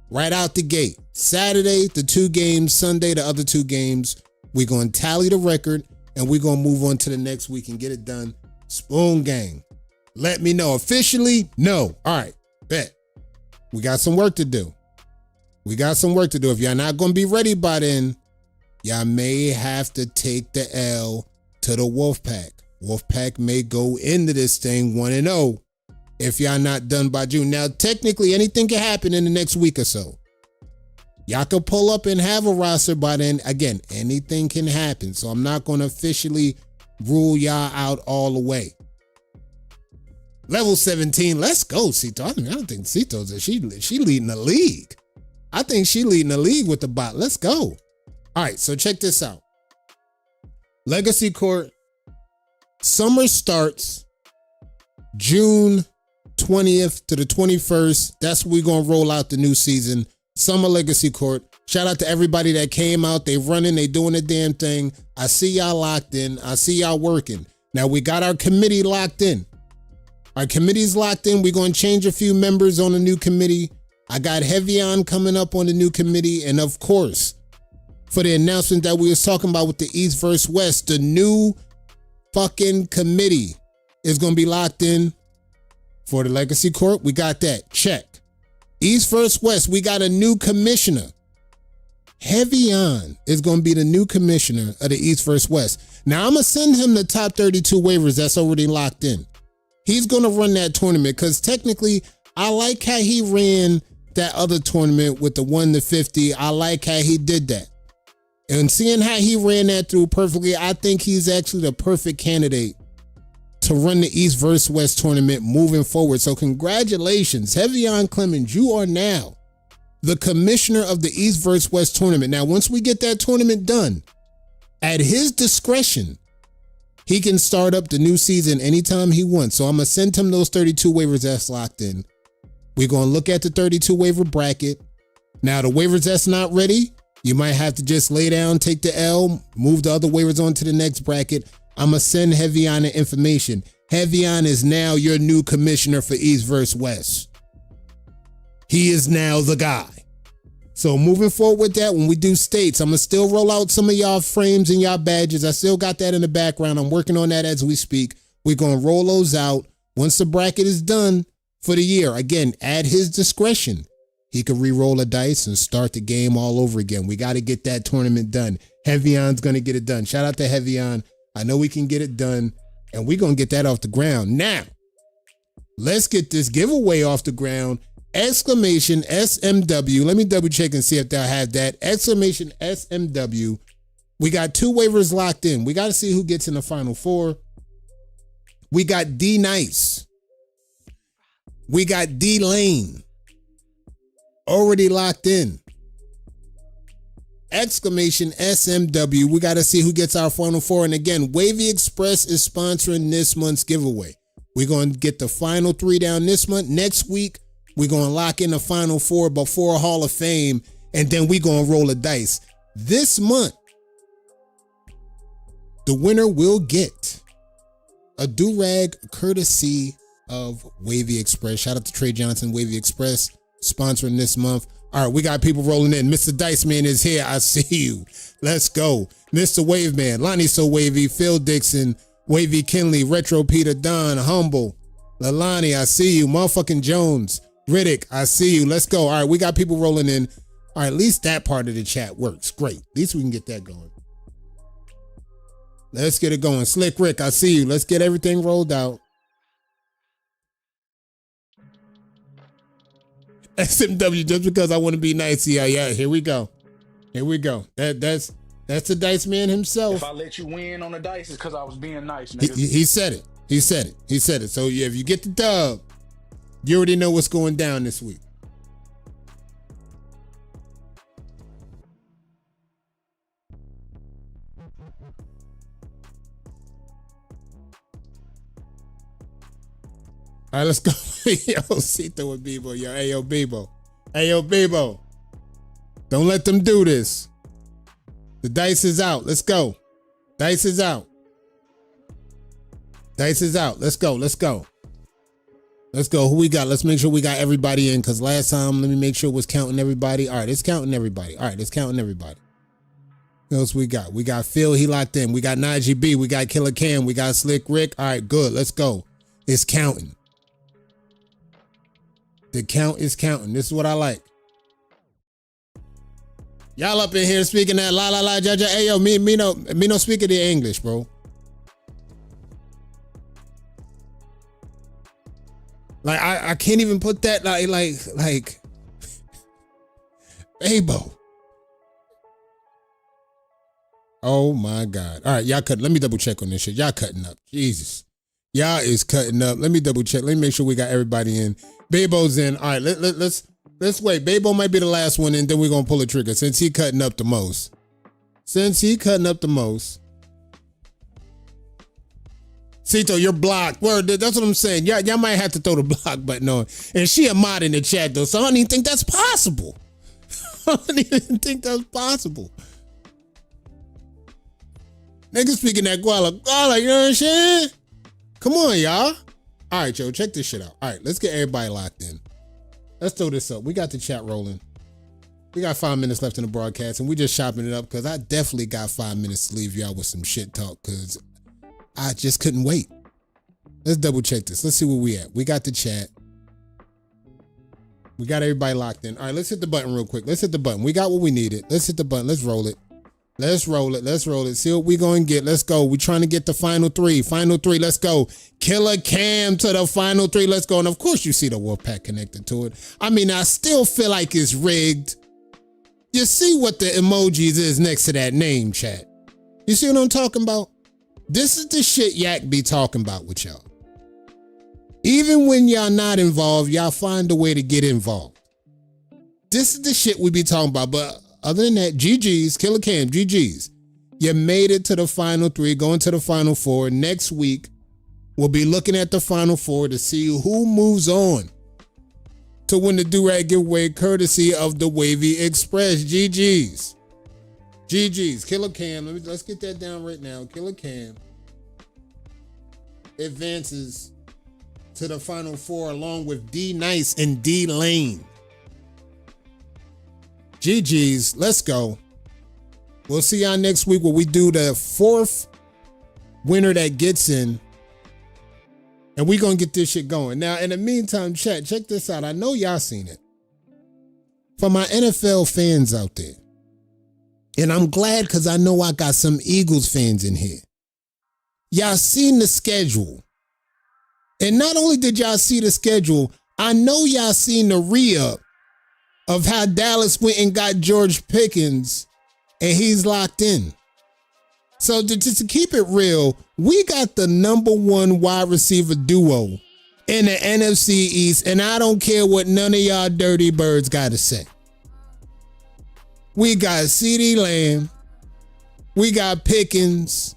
Right out the gate. Saturday, the 2 games. Sunday, the other 2 games. We're going to tally the record, and we're going to move on to the next week and get it done. Spoon Gang, let me know. Officially, no. All right, bet. We got some work to do. If y'all not going to be ready by then, y'all may have to take the L to the Wolf Pack. Wolf Pack may go into this thing 1-0 if y'all not done by June. Now, technically, anything can happen in the next week or so. Y'all could pull up and have a roster by then. Again, anything can happen. So I'm not going to officially rule y'all out all the way. Level 17, let's go, Cito. I don't think Cito's she leading the league. I think she leading the league with the bot. Let's go. All right, so check this out. Legacy Court. Summer starts June 20th to the 21st. That's when we're going to roll out the new season. Summer Legacy Court. Shout out to everybody that came out. They running. They doing the damn thing. I see y'all locked in. I see y'all working. Now we got our committee locked in. Our committee's locked in. We're going to change a few members on the new committee. I got Heavy On coming up on the new committee. And of course, for the announcement that we was talking about with the East versus West, the new fucking committee is going to be locked in for the Legacy Court. We got that. Check. East versus West, we got a new commissioner. Heavy On is going to be the new commissioner of the East versus West. Now, I'm going to send him the top 32 waivers that's already locked in. He's going to run that tournament because technically, I like how he ran that other tournament with the 1 to 50. I like how he did that. And seeing how he ran that through perfectly, I think he's actually the perfect candidate to run the East versus West tournament moving forward. So congratulations, Heavy On Clemens. You are now the commissioner of the East versus West tournament. Now, once we get that tournament done, at his discretion, he can start up the new season anytime he wants. So I'm going to send him those 32 waivers that's locked in. We're going to look at the 32 waiver bracket. Now, the waivers that's not ready, you might have to just lay down, take the L, move the other waivers on to the next bracket. I'm going to send Heavy-On the information. Heavy-On is now your new commissioner for East versus West. He is now the guy. So moving forward with that, when we do states, I'm going to still roll out some of y'all frames and y'all badges. I still got that in the background. I'm working on that as we speak. We're going to roll those out. Once the bracket is done for the year, again, at his discretion, he could re-roll a dice and start the game all over again. We got to get that tournament done. Heavy-On's going to get it done. Shout out to Heavy-On. I know we can get it done, and we're going to get that off the ground. Now, let's get this giveaway off the ground. Exclamation SMW. Let me double check and see if they'll have that. Exclamation SMW. We got 2 waivers locked in. We got to see who gets in the final 4. We got D Nice. We got D Lane. Already locked in. Exclamation SMW. We got to see who gets our final 4. And again, Wavy Express is sponsoring this month's giveaway. We're going to get the final 3 down this month. Next week, we're going to lock in the final 4 before Hall of Fame, and then we're going to roll a dice. This month, the winner will get a do-rag courtesy of Wavy Express. Shout out to Trey Johnson, Wavy Express, sponsoring this month. All right, we got people rolling in. Mr. Dice Man is here. I see you. Let's go. Mr. Wave Man, Lonnie So Wavy, Phil Dixon, Wavy Kinley, Retro Peter, Don, Humble, Lalani, I see you. Motherfucking Jones, Riddick, I see you. Let's go. All right, we got people rolling in. All right, at least that part of the chat works. Great. At least we can get that going. Let's get it going. Slick Rick, I see you. Let's get everything rolled out. SMW, just because I want to be nice. Yeah, here we go. Here we go. That's the Dice Man himself. If I let you win on the dice, it's because I was being nice, nigga. He said it. He said it. He said it. So yeah, if you get the dub, you already know what's going down this week. All right, let's go. Yo, Cito and Bebo. Yo, hey, yo, Bebo. Hey, yo, Bebo. Don't let them do this. The dice is out. Let's go. Dice is out. Dice is out. Let's go. Let's go. Let's go. Who we got? Let's make sure we got everybody in, because last time, let me make sure it was counting everybody. All right, it's counting everybody. All right, it's counting everybody. What else we got? We got Phil. He locked in. We got Najee B. We got Killer Cam. We got Slick Rick. All right, good. Let's go. It's counting. The count is counting. This is what I like. Y'all up in here speaking that la la la jaja. Hey yo, me no speaking the English, bro. Like I can't even put that like Babo. Oh my God. All right, y'all cut. Let me double check on this shit. Y'all cutting up. Jesus. Y'all is cutting up. Let me double check. Let me make sure we got everybody in. Babo's in. All right, let's wait. Babo might be the last one, and then we're gonna pull a trigger since he cutting up the most. Cito, you're blocked. Word, that's what I'm saying. Y'all might have to throw the block button on. And she a mod in the chat though, so I don't even think that's possible. I don't even think that's possible. Niggas speaking that guala, you know what I'm saying? Come on, y'all. All right, yo, check this shit out. All right, let's get everybody locked in. Let's throw this up. We got the chat rolling. We got 5 minutes left in the broadcast, and we just chopping it up because I definitely got 5 minutes to leave y'all with some shit talk because I just couldn't wait. Let's double check this. Let's see where we at. We got the chat. We got everybody locked in. All right, let's hit the button real quick. Let's hit the button. We got what we needed. Let's hit the button. Let's roll it. Let's roll it. Let's roll it. See what we going to get. Let's go. We're trying to get the final 3. Final 3. Let's go. Killer Cam to the final 3. Let's go. And of course you see the Wolfpack connected to it. I mean, I still feel like it's rigged. You see what the emojis is next to that name, chat. You see what I'm talking about? This is the shit Yak be talking about with y'all. Even when y'all not involved, y'all find a way to get involved. This is the shit we be talking about. But other than that, GG's, Killer Cam, GG's. You made it to the final 3, going to the final 4. Next week, we'll be looking at the final 4 to see who moves on to win the do-rag giveaway courtesy of the Wavy Express. GG's. GG's. Killer Cam. Let's get that down right now. Killer Cam advances to the Final Four along with D Nice and D Lane. GG's. Let's go. We'll see y'all next week where we do the fourth winner that gets in. And we're going to get this shit going. Now, in the meantime, check this out. I know y'all seen it. For my NFL fans out there. And I'm glad because I know I got some Eagles fans in here. Y'all seen the schedule. And not only did y'all see the schedule, I know y'all seen the re-up of how Dallas went and got George Pickens and he's locked in. So just to keep it real, we got the number one wide receiver duo in the NFC East, and I don't care what none of y'all dirty birds got to say. We got CeeDee Lamb. We got Pickens.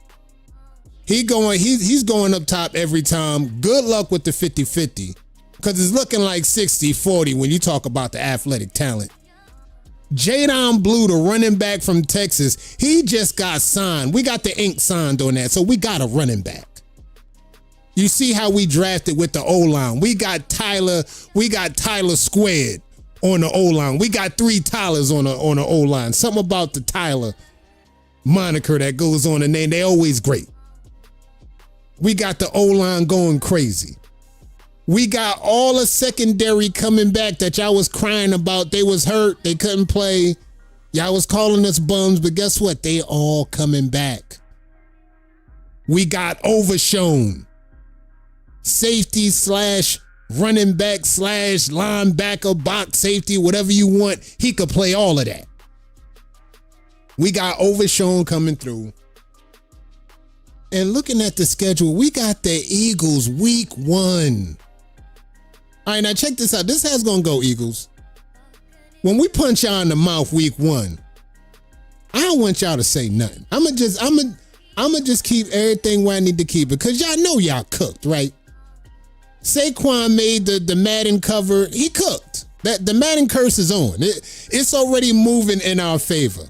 He's going up top every time. Good luck with the 50-50 because it's looking like 60-40 when you talk about the athletic talent. Jadon Blue, the running back from Texas, he just got signed. We got the ink signed on that, so we got a running back. You see how we drafted with the O-line. We got Tyler squared on the O-line. We got 3 Tylers on the O-line. Something about the Tyler moniker that goes on the name. They always great. We got the O-line going crazy. We got all the secondary coming back that y'all was crying about. They was hurt. They couldn't play. Y'all was calling us bums, but guess what? They all coming back. We got Overshown. Safety / running back / linebacker, box safety, whatever you want. He could play all of that. We got Overshown coming through. And looking at the schedule, we got the Eagles week 1. All right, now check this out. This has gonna go, Eagles. When we punch y'all in the mouth week 1, I don't want y'all to say nothing. I'ma just keep everything where I need to keep it, because y'all know y'all cooked, right? Saquon made the Madden cover. He cooked. The Madden curse is on. It's already moving in our favor.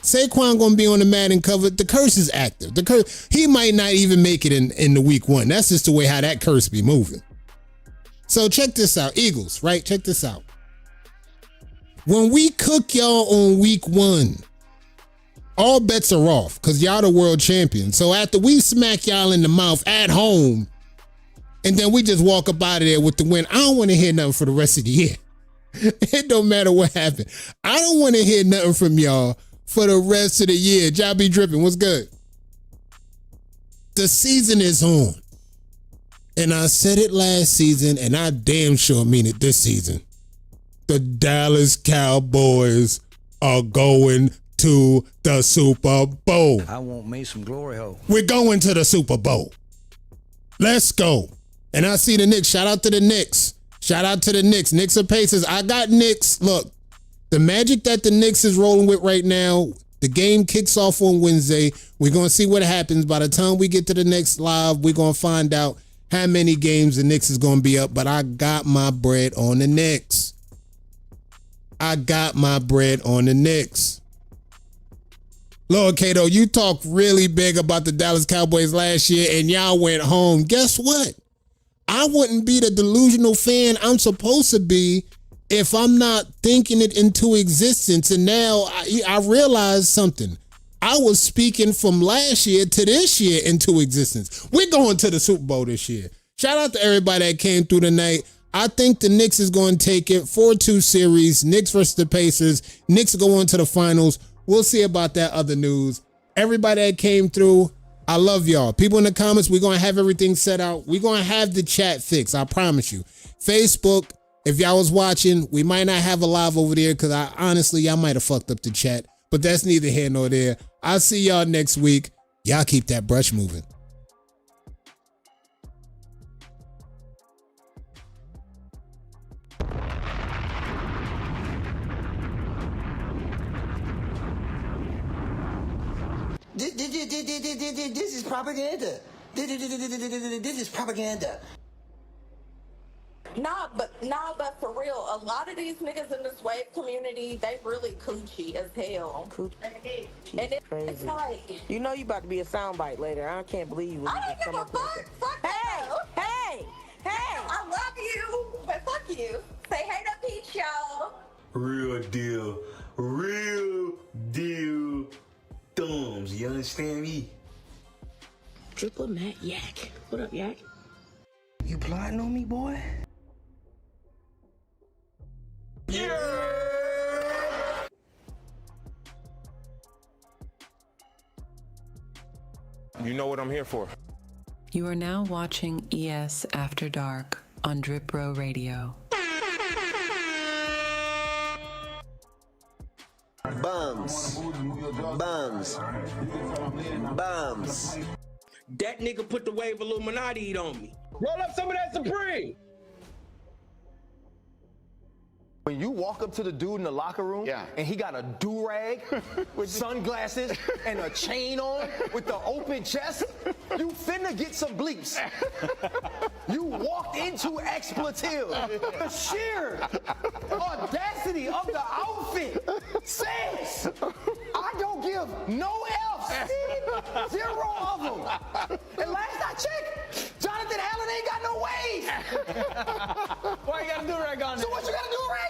Saquon gonna be on the Madden cover. The curse is active. The curse, he might not even make it in the week 1. That's just the way how that curse be moving. So check this out, Eagles, right? Check this out. When we cook y'all on week 1, all bets are off because y'all the world champions. So after we smack y'all in the mouth at home, and then we just walk up out of there with the win, I don't want to hear nothing for the rest of the year. It don't matter what happened. I don't want to hear nothing from y'all for the rest of the year. Y'all be dripping. What's good? The season is on. And I said it last season, and I damn sure mean it this season. The Dallas Cowboys are going to the Super Bowl. I want me some glory hole. We're going to the Super Bowl. Let's go. And I see the Knicks. Shout out to the Knicks. Shout out to the Knicks. Knicks are Pacers. I got Knicks. Look, the magic that the Knicks is rolling with right now, the game kicks off on Wednesday. We're going to see what happens. By the time we get to the next live, we're going to find out how many games the Knicks is going to be up, but I got my bread on the Knicks. I got my bread on the Knicks. Lord Cato, you talked really big about the Dallas Cowboys last year and y'all went home. Guess what? I wouldn't be the delusional fan I'm supposed to be if I'm not thinking it into existence. And now I realized something. I was speaking from last year to this year into existence. We're going to the Super Bowl this year. Shout out to everybody that came through tonight. I think the Knicks is going to take it 4-2 series. Knicks versus the Pacers. Knicks go on to the finals. We'll see about that other news. Everybody that came through, I love y'all. People in the comments, we're going to have everything set out. We're going to have the chat fixed. I promise you. Facebook, if y'all was watching, we might not have a live over there because y'all might have fucked up the chat. But that's neither here nor there. I'll see y'all next week. Y'all keep that brush moving. This is propaganda. This is propaganda. Nah, but for real, a lot of these niggas in this wave community, they really coochie as hell. Coochie. And it's Crazy. like, You know you about to be a soundbite later. I can't believe you. I don't give a fuck. Fuck that. Hey! I love you, but fuck you. Say hey to Peach, y'all. Real deal thumbs, you understand me? Triple Matt Yak. What up, Yak? You plotting on me, boy? You know what I'm here for. You are now watching ES After Dark on Drip Row Radio. Bums. That nigga put the wave Illuminati on me. Roll up some of that Supreme. When you walk up to the dude in the locker room and he got a do-rag with sunglasses and a chain on with the open chest, you finna get some bleeps. You walked into expletive. The sheer audacity of the outfit says, I don't give no F's. 0 of them. And last I checked, Jonathan Allen ain't got no wave. Why you got a do-rag on there? So what you gotta do, Ray?